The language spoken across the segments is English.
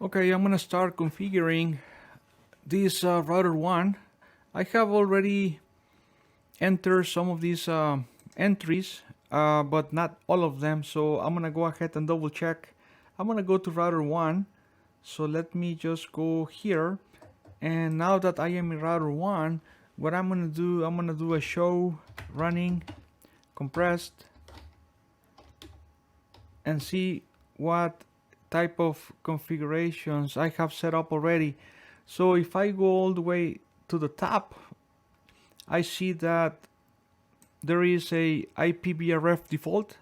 Okay, I'm gonna start configuring this router 1. I have already entered some of these entries, but not all of them, so I'm gonna go ahead and double check. I'm gonna go to router 1, so let me just go here, and now that I am in router 1, what I'm gonna do a show running compressed and see what type of configurations I have set up already. So if I go all the way to the top, I see that there is a IP VRF default,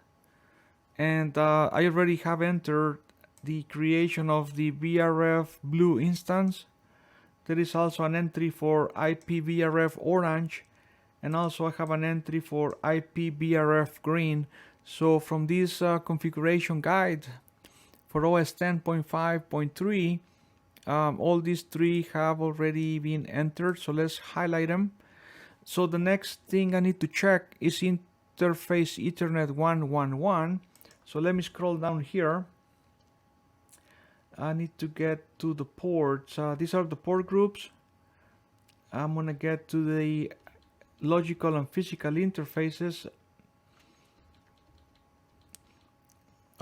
and I already have entered the creation of the VRF blue instance. There is also an entry for IP VRF orange, and also I have an entry for IP VRF green. So from this configuration guide for OS 10.5.3, all these three have already been entered, so let's highlight them. So the next thing I need to check is interface Ethernet 111. So let me scroll down here. I need to get to the ports. These are the port groups. I'm gonna get to the logical and physical interfaces.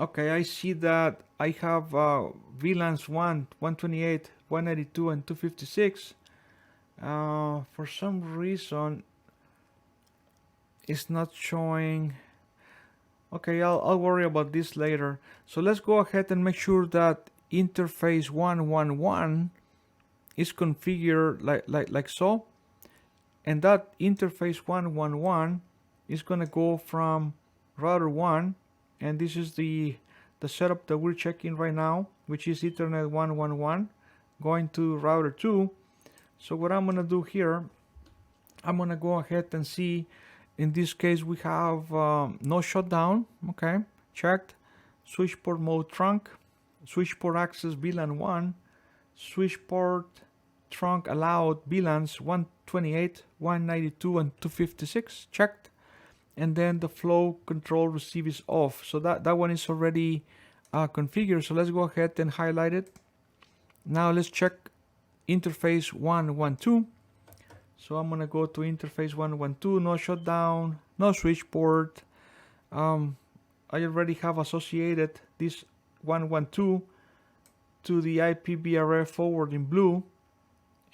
Okay, I see that I have VLANs 1, 128, 192, and 256. For some reason, it's not showing. Okay, I'll worry about this later. So let's go ahead and make sure that interface 111 is configured like so. And that interface 111 is gonna go from router 1, and this is the setup that we're checking right now, which is Ethernet 111 going to router 2. So what I'm gonna do here, I'm gonna go ahead and see. In this case, we have no shutdown. Okay, checked. Switch port mode trunk, switch port access VLAN 1, switch port trunk allowed VLANs 128, 192, and 256 checked. And then the flow control receive is off. So that one is already configured. So let's go ahead and highlight it. Now let's check interface 112. So I'm gonna go to interface 112, no shutdown, no switch port. I already have associated this 112 to the IP VRF forward in blue,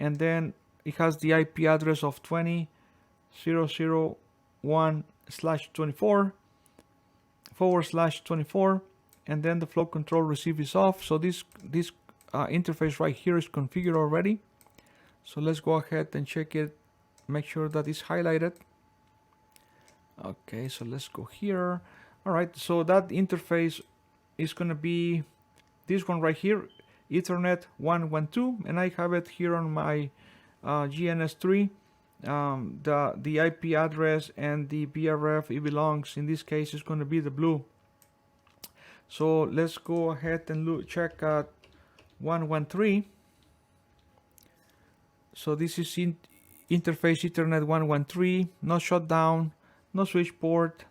and then it has the IP address of 20.001/24/24, and then the flow control receive is off. So this interface right here is configured already. So let's go ahead and check it, make sure that it's highlighted. Okay, so let's go here. All right, so that interface is going to be this one right here, Ethernet 112, and I have it here on my GNS3. The IP address and the VRF it belongs, in this case, is going to be the blue. So let's go ahead and check at 113. So this is interface Ethernet 113, no shutdown, no switch port,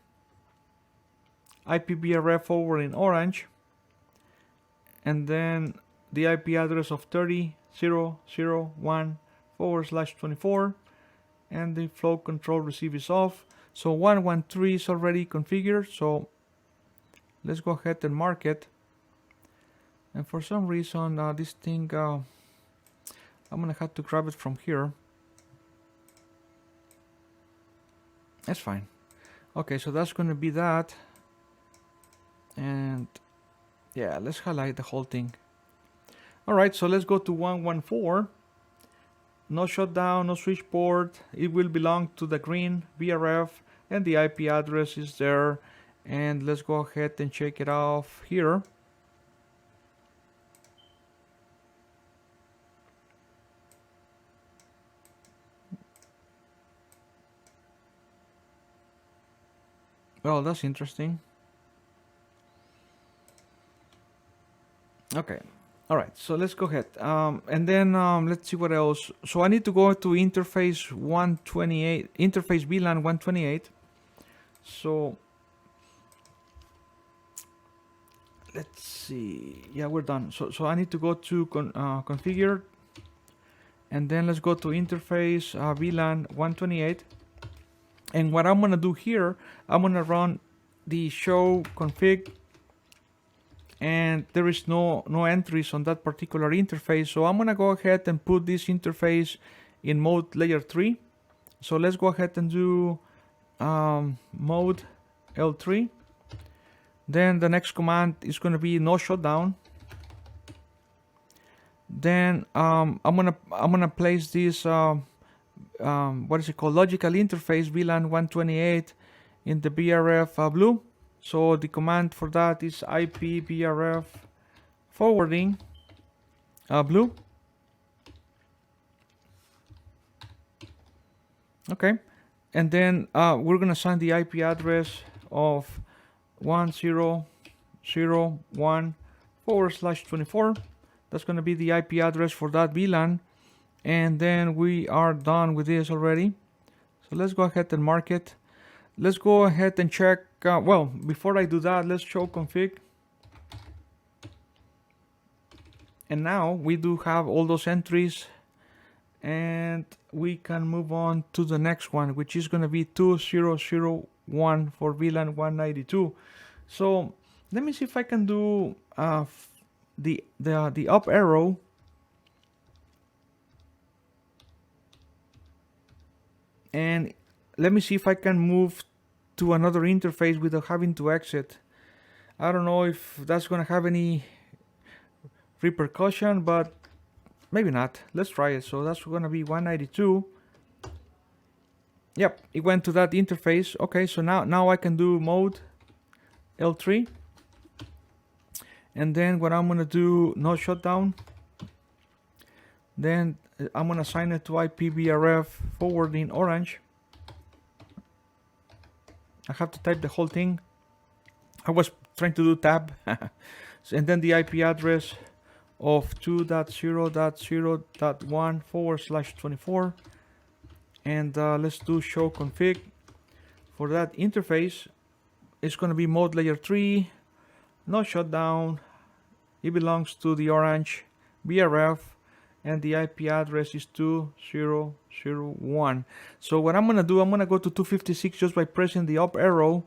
IP VRF forward in orange, and then the IP address of 30.001/24, and the flow control receive is off. So 113 is already configured, so let's go ahead and mark it. And for some reason this thing, I'm gonna have to grab it from here. That's fine. Okay, so that's gonna be that. And yeah, let's highlight the whole thing. All right, so let's go to 114. No shutdown, no switch port. It will belong to the green VRF, and the IP address is there. And let's go ahead and check it off here. Well, that's interesting. Okay. All right, so let's go ahead. And then let's see what else. So I need to go to interface 128, interface VLAN 128. So let's see. Yeah, we're done. So I need to go to configure, and then let's go to interface VLAN 128. And what I'm gonna do here, I'm gonna run the show config, and there is no entries on that particular interface. So I'm gonna go ahead and put this interface in mode layer 3. So let's go ahead and do mode L3. Then the next command is going to be no shutdown. Then I'm gonna place this what is it called, logical interface VLAN 128 in the VRF blue. So the command for that is IP VRF forwarding blue. Okay, and then we're gonna assign the IP address of 1001/24. That's gonna be the IP address for that VLAN, and then we are done with this already. So let's go ahead and mark it. Let's go ahead and check. Well, before I do that, let's show config. And now we do have all those entries, and we can move on to the next one, which is going to be 2001 for VLAN 192. So let me see if I can do the up arrow. And let me see if I can move to another interface without having to exit. I don't know if that's going to have any repercussion, but maybe not. Let's try it. So that's going to be 192. Yep, it went to that interface. Okay, so now I can do mode L3. And then what I'm going to do, no shutdown. Then I'm going to assign it to IPVRF forwarding orange. I have to type the whole thing. I was trying to do tab. And then the IP address of 2.0.0.1/24. And let's do show config. For that interface, it's going to be mode layer 3, no shutdown. It belongs to the orange VRF, and the IP address is 2001. So what I'm going to do, I'm going to go to 256 just by pressing the up arrow.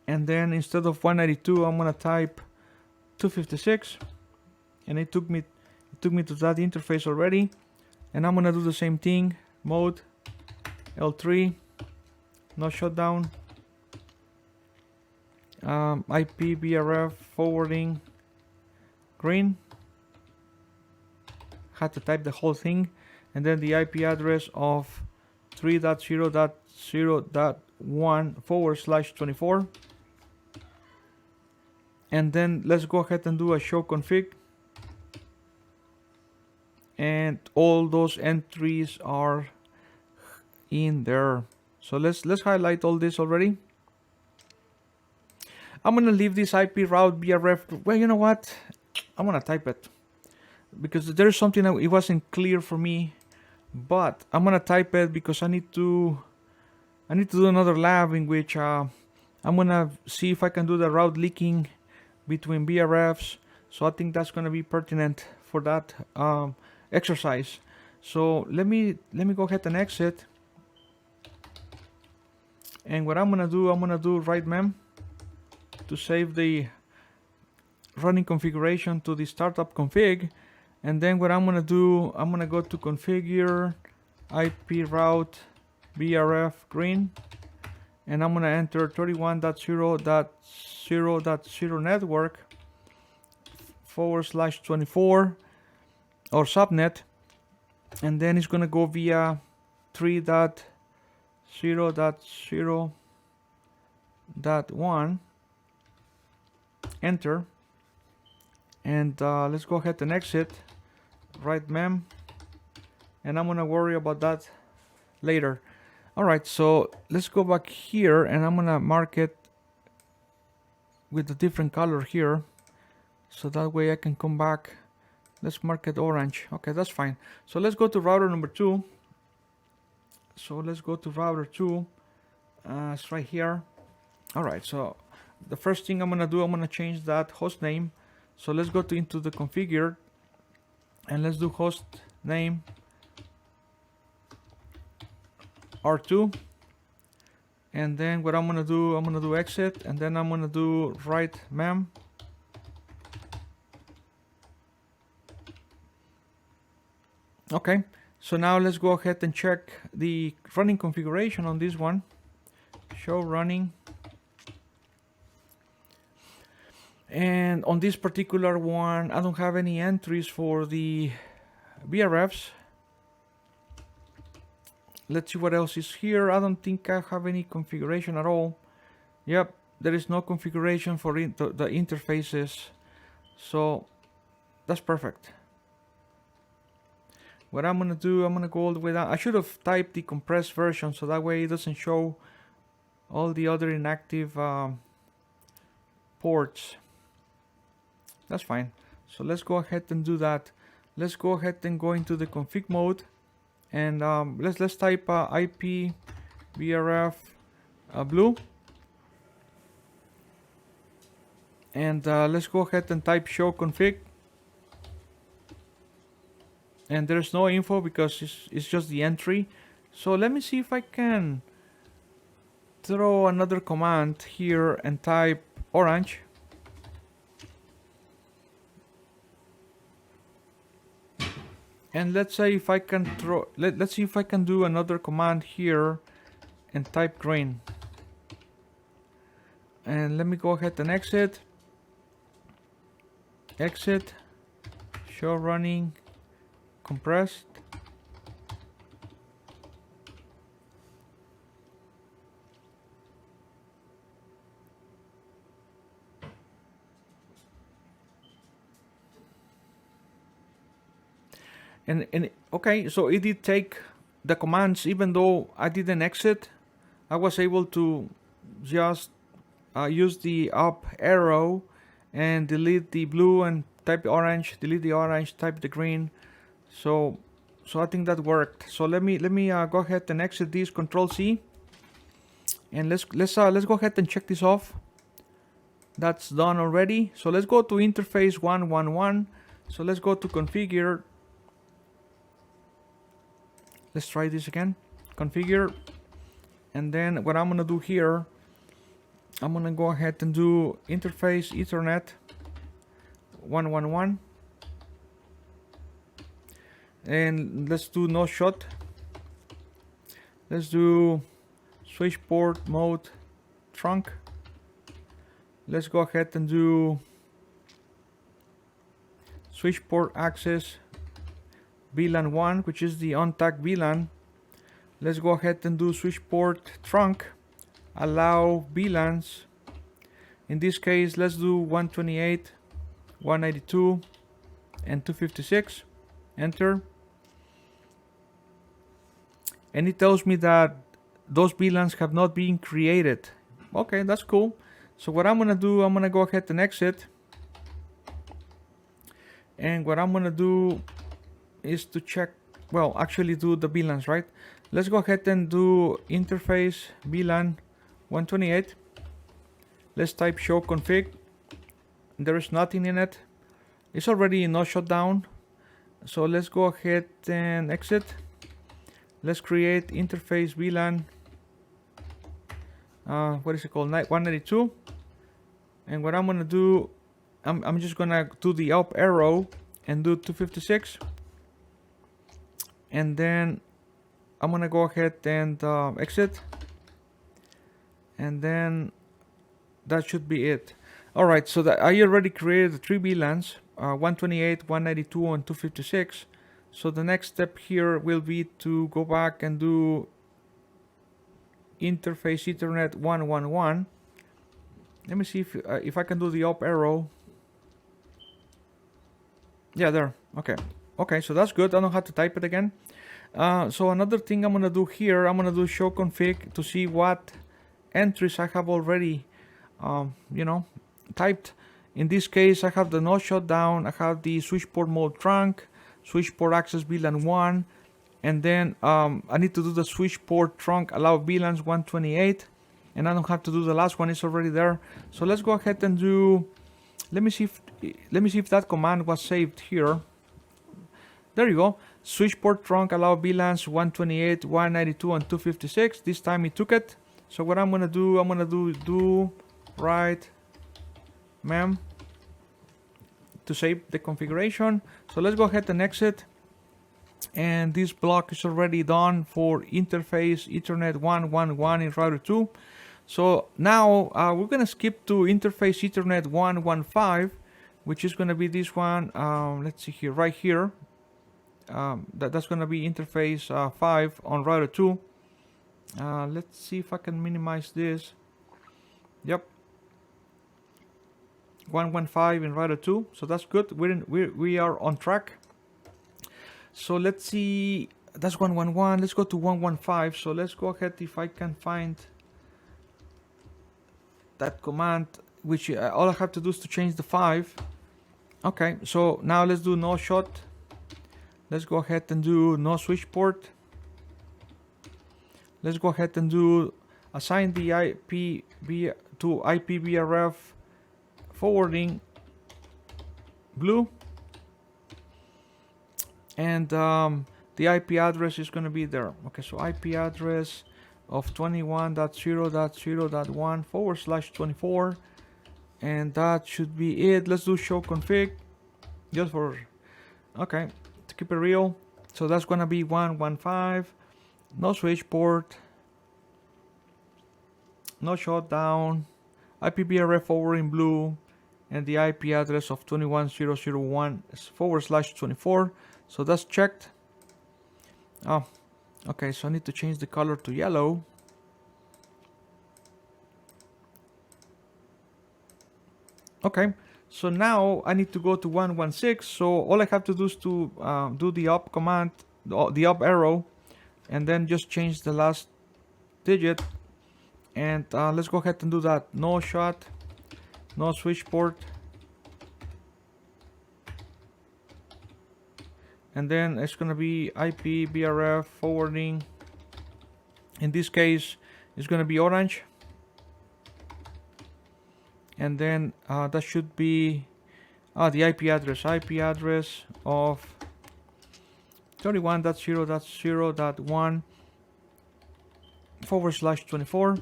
And then instead of 192, I'm going to type 256. And it took me to that interface already. And I'm going to do the same thing. Mode L3, no shutdown. IP VRF forwarding green. Had to type the whole thing, and then the IP address of 3.0.0.1/24. And then let's go ahead and do a show config. And all those entries are in there. So let's highlight all this already. I'm gonna leave this IP route VRF. Well, you know what? I'm gonna type it because there's something that it wasn't clear for me. But I'm gonna type it because I need to do another lab in which I'm gonna see if I can do the route leaking between VRFs. So I think that's gonna be pertinent for that exercise. So let me go ahead and exit. And what I'm gonna do right mem to save the running configuration to the startup config. And then what I'm gonna do, I'm gonna go to configure IP route VRF green, and I'm gonna enter 31.0.0.0 network /24 or subnet, and then it's gonna go via 3.0.0.1. Enter, and let's go ahead and exit. Right mem, and I'm gonna worry about that later. Alright, so let's go back here, and I'm gonna mark it with a different color here, so that way I can come back. Let's mark it orange. Okay, that's fine. So let's go to router number 2. So let's go to router 2. It's right here. Alright, so the first thing I'm gonna do, I'm gonna change that host name. So let's go into the configure, and let's do host name R2. And then what I'm gonna do exit, and then I'm gonna do write mem. Okay, so now let's go ahead and check the running configuration on this one. Show running. And on this particular one, I don't have any entries for the VRFs. Let's see what else is here. I don't think I have any configuration at all. Yep, there is no configuration for the interfaces. So that's perfect. What I'm gonna do, I'm gonna go all the way down. I should have typed the compressed version so that way it doesn't show all the other inactive ports. That's fine. So let's go ahead and do that. Let's go ahead and go into the config mode, and let's type IP VRF blue, and let's go ahead and type show config. And there's no info because it's just the entry. So let me see if I can throw another command here and type orange. And let's say if I can throw, let's see if I can do another command here and type green. And let me go ahead and exit. Exit. Show running. Compressed. And okay, so it did take the commands. Even though I didn't exit, I was able to just use the up arrow and delete the blue and type the orange, delete the orange, type the green. So I think that worked. So let me go ahead and exit this, Control C, and let's go ahead and check this off. That's done already. So let's go to interface 111. So let's go to configure. Let's try this again. Configure, and then what I'm gonna do here, I'm gonna go ahead and do interface Ethernet 111. And let's do no shot. Let's do switch port mode trunk. Let's go ahead and do switch port access VLAN 1, which is the untagged VLAN. Let's go ahead and do switch port trunk, allow VLANs. In this case, let's do 128, 192, and 256. Enter. And it tells me that those VLANs have not been created. Okay, that's cool. So what I'm gonna do, I'm gonna go ahead and exit. And what I'm gonna do is to check, well, actually do the VLANs, right? Let's go ahead and do interface VLAN 128. Let's type show config. There is nothing in it. It's already no shutdown. So let's go ahead and exit. Let's create interface VLAN. What is it called? 192. And what I'm gonna do, I'm just gonna do the up arrow and do 256. And then I'm gonna go ahead and exit. And then that should be it. All right, so that I already created the 3 VLANs, 128, 192, and 256. So the next step here will be to go back and do interface Ethernet 111. Let me see if I can do the up arrow. Yeah, there. Okay. Okay, so that's good. I don't have to type it again. So another thing I'm gonna do here, I'm gonna do show config to see what entries I have already, typed. In this case, I have the no shutdown, I have the switch port mode trunk, switch port access VLAN 1, and then I need to do the switch port trunk allow VLANs 128. and I don't have to do the last one, it's already there. So let's go ahead and do, let me see if that command was saved here. There you go. Switch port trunk allow VLANs 128, 192, and 256. This time it took it. So what I'm gonna do right mem to save the configuration. So let's go ahead and exit. And this block is already done for interface Ethernet 111 in router 2. So now we're gonna skip to interface Ethernet 115, which is gonna be this one. Let's see here, right here. That's gonna be interface 5 on router 2. Let's see if I can minimize this. Yep, 115 in router 2. So that's good. We are on track. So let's see. That's 111. Let's go to 115. So let's go ahead if I can find that command, which all I have to do is to change the 5. Okay, so now let's do no shot. Let's go ahead and do no switch port. Let's go ahead and do assign the IP to IP VRF forwarding blue, and the IP address is going to be there. Okay, so IP address of 21.0.0.1/24, and that should be it. Let's do show config just for, okay, to keep it real. So that's gonna be 115, no switch port, no shutdown, IPVRF forwarding blue, and the IP address of 21.0.0.1/24. So that's checked. Oh, okay, so I need to change the color to yellow. Okay, so now I need to go to 116. So all I have to do is to do the up command, the up arrow, and then just change the last digit. And let's go ahead and do that. No shot, no switch port, and then it's gonna be IP VRF forwarding. In this case, it's gonna be orange. And then that should be the IP address of 31.0.0.1/24.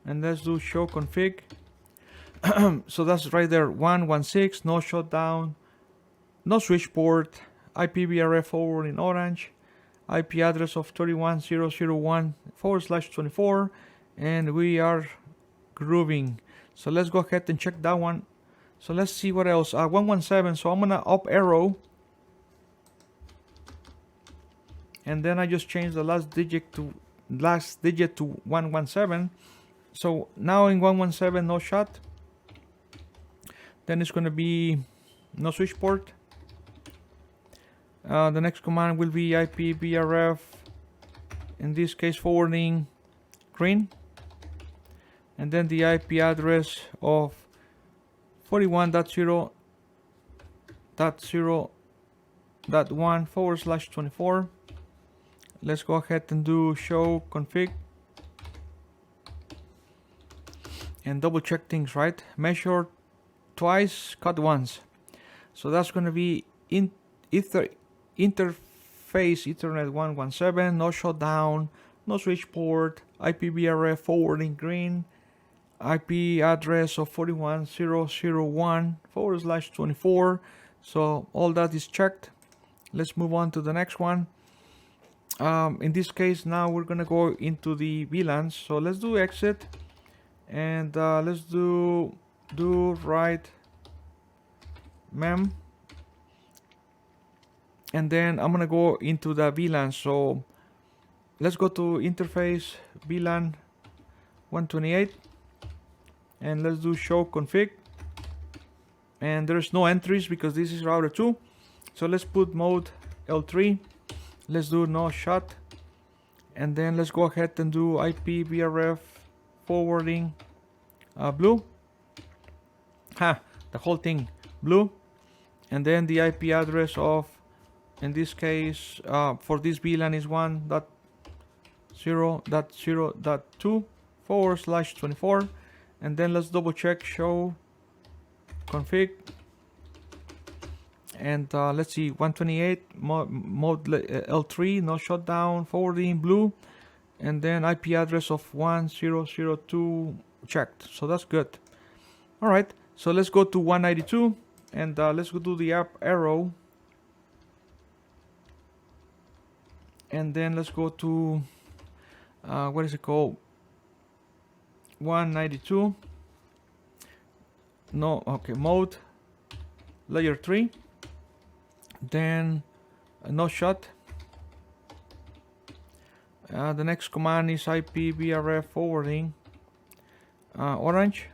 And let's do show config. So that's right there, 116, no shutdown, no switch port, IPVRF forward in orange, IP address of 31.0.0.1/24, and we are grooving. So let's go ahead and check that one. So let's see what else. 117. So I'm gonna up arrow, and then I just change the last digit to 117. So now in 117, no shot. Then it's gonna be no switch port. The next command will be IPVRF. In this case, forwarding green. And then the IP address of 41.0.0.1/24. Let's go ahead and do show config and double check things, right? Measure twice, cut once. So that's going to be interface Ethernet 117, no shutdown, no switch port, IPVRF forwarding green, IP address of 41.0.0.1/24. So all that is checked. Let's move on to the next one. In this case, now we're gonna go into the VLANs. So let's do exit, and let's do right mem, and then I'm gonna go into the VLAN. So let's go to interface VLAN 128. And let's do show config, and there's no entries because this is router 2. So let's put mode L3. Let's do no shot, and then let's go ahead and do IP VRF forwarding blue. The whole thing blue, and then the IP address of, in this case for this VLAN is 1.0.0.2 /24, and then let's double check show config, and let's see, 128 mode L3, no shutdown, forwarding blue, and then IP address of 1002 checked, so that's good. All right, so let's go to 192, and let's go to the up arrow, and then let's go to what is it called, 192, no, okay, mode layer 3, then no shut. The next command is IP VRF forwarding orange,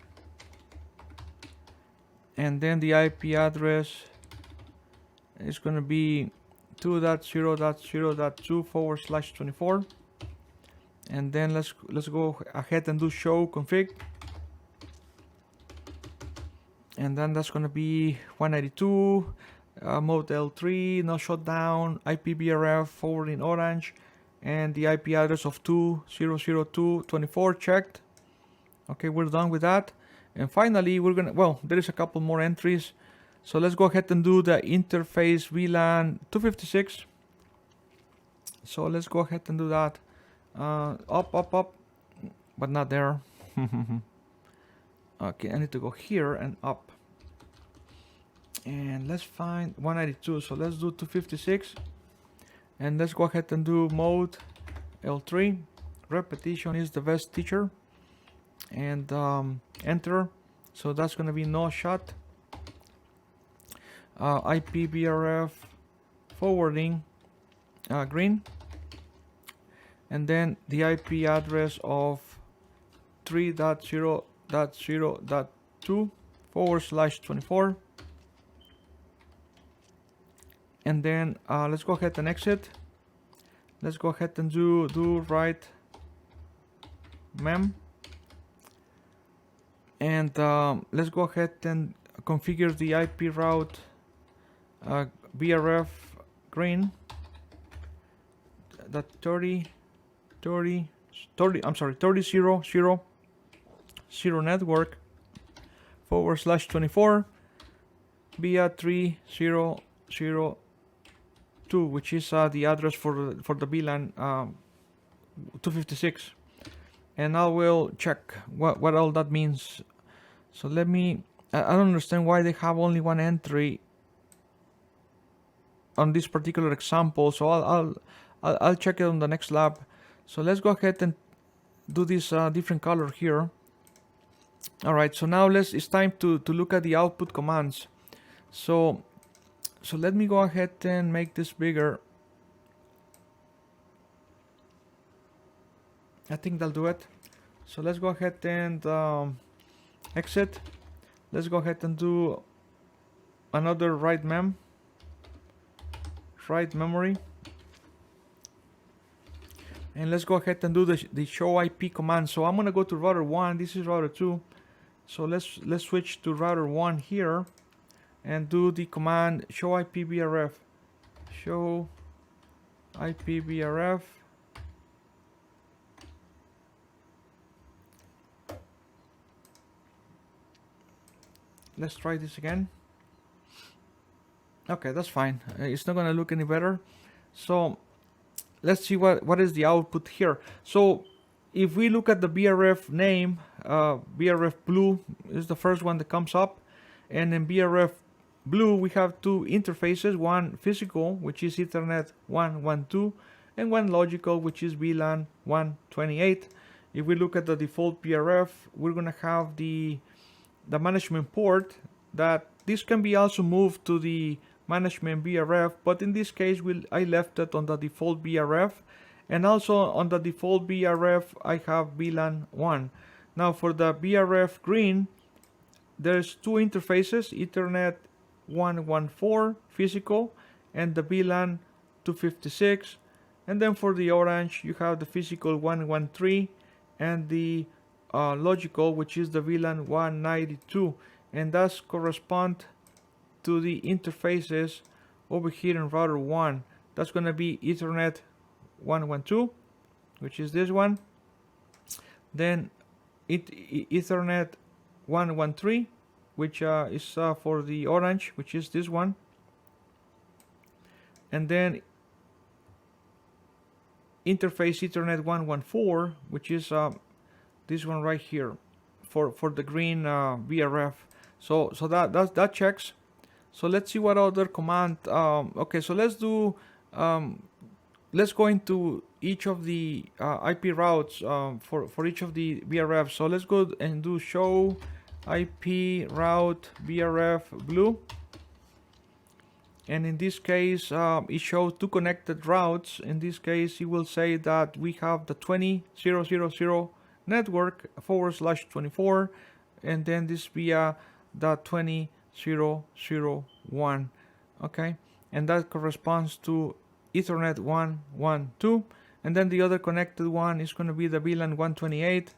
and then the IP address is going to be 2.0.0.2/24, and then let's go ahead and do show config, and then that's going to be 192 mode L3, no shutdown, IP VRF forwarding orange, and the IP address of 2.0.0.2/24 checked. Okay, we're done with that. And finally, we're gonna, well, there is a couple more entries. So let's go ahead and do the interface VLAN 256. So let's go ahead and do that. Up, but not there. Okay, I need to go here and up. And let's find 192. So let's do 256. And let's go ahead and do mode L3. Repetition is the best teacher. And enter. So that's going to be no shut. IP VRF forwarding green. And then the IP address of 3.0.0.2/24. And then let's go ahead and exit. Let's go ahead and do write mem. And let's go ahead and configure the IP route VRF green that 30.0.0 network /24 via 3.0.0.2, which is the address for the VLAN 256. And I will check what all that means. So let me, I don't understand why they have only one entry on this particular example. So I'll check it on the next lab. So let's go ahead and do this different color here. All right, so now it's time to look at the output commands. So let me go ahead and make this bigger. I think that'll do it. So let's go ahead and exit. Let's go ahead and do another write memory. And let's go ahead and do the show IP command. So I'm gonna go to router 1. This is router 2. So let's switch to router 1 here and do the command show IP VRF. Show IP VRF. Let's try this again. Okay, that's fine. It's not gonna look any better. So let's see what is the output here. So if we look at the VRF name, VRF blue is the first one that comes up, and in VRF blue we have two interfaces, one physical, which is Ethernet 112, and one logical, which is VLAN 128. If we look at the default VRF, we're gonna have the management port, that this can be also moved to the management VRF, but in this case I left it on the default VRF, and also on the default VRF I have VLAN 1. Now for the VRF green, there's two interfaces, Ethernet 114 physical and the VLAN 256, and then for the orange you have the physical 113 and the logical, which is the VLAN 192, and that's correspond to the interfaces over here in router 1. That's going to be Ethernet 112, which is this one, then Ethernet 113, which is for the orange, which is this one, and then interface Ethernet 114, which is this one right here, for the green VRF. So that checks. So let's see what other command. Okay, so let's do. Let's go into each of the IP routes for each of the VRF. So let's go and do show IP route VRF blue. And in this case, it shows two connected routes. In this case, it will say that we have the 20.0.0.0 network /24, and then this via the 20.0.0.1. Okay, and that corresponds to Ethernet 112, and then the other connected one is going to be the VLAN 128,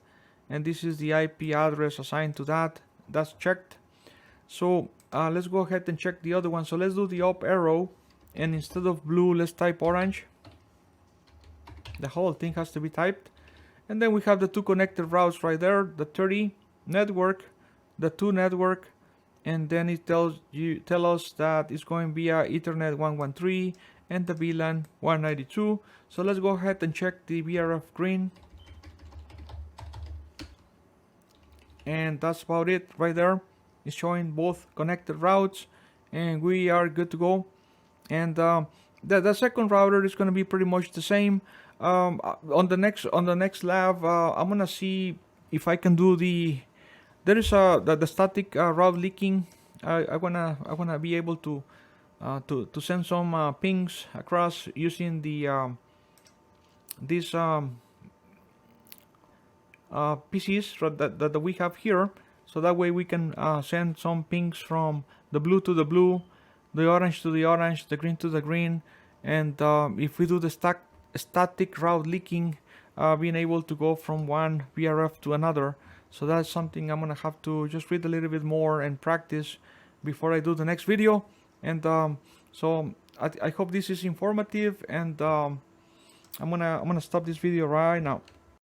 and this is the IP address assigned to that. That's checked. So let's go ahead and check the other one. So let's do the up arrow, and instead of blue, let's type orange. The whole thing has to be typed. And then we have the two connected routes right there, the 30 network, the 2 network, and then it tells us that it's going via Ethernet 113 and the VLAN 192. So let's go ahead and check the VRF green. And that's about it right there. It's showing both connected routes, and we are good to go. And the second router is going to be pretty much the same. On the next lab, I'm gonna see if I can do the static route leaking. I wanna be able to send some pings across using the these PCs that we have here. So that way we can send some pings from the blue to the blue, the orange to the orange, the green to the green, and if we do the static route leaking, being able to go from one VRF to another. So that's something I'm gonna have to just read a little bit more and practice before I do the next video. And so I hope this is informative, and I'm gonna stop this video right now.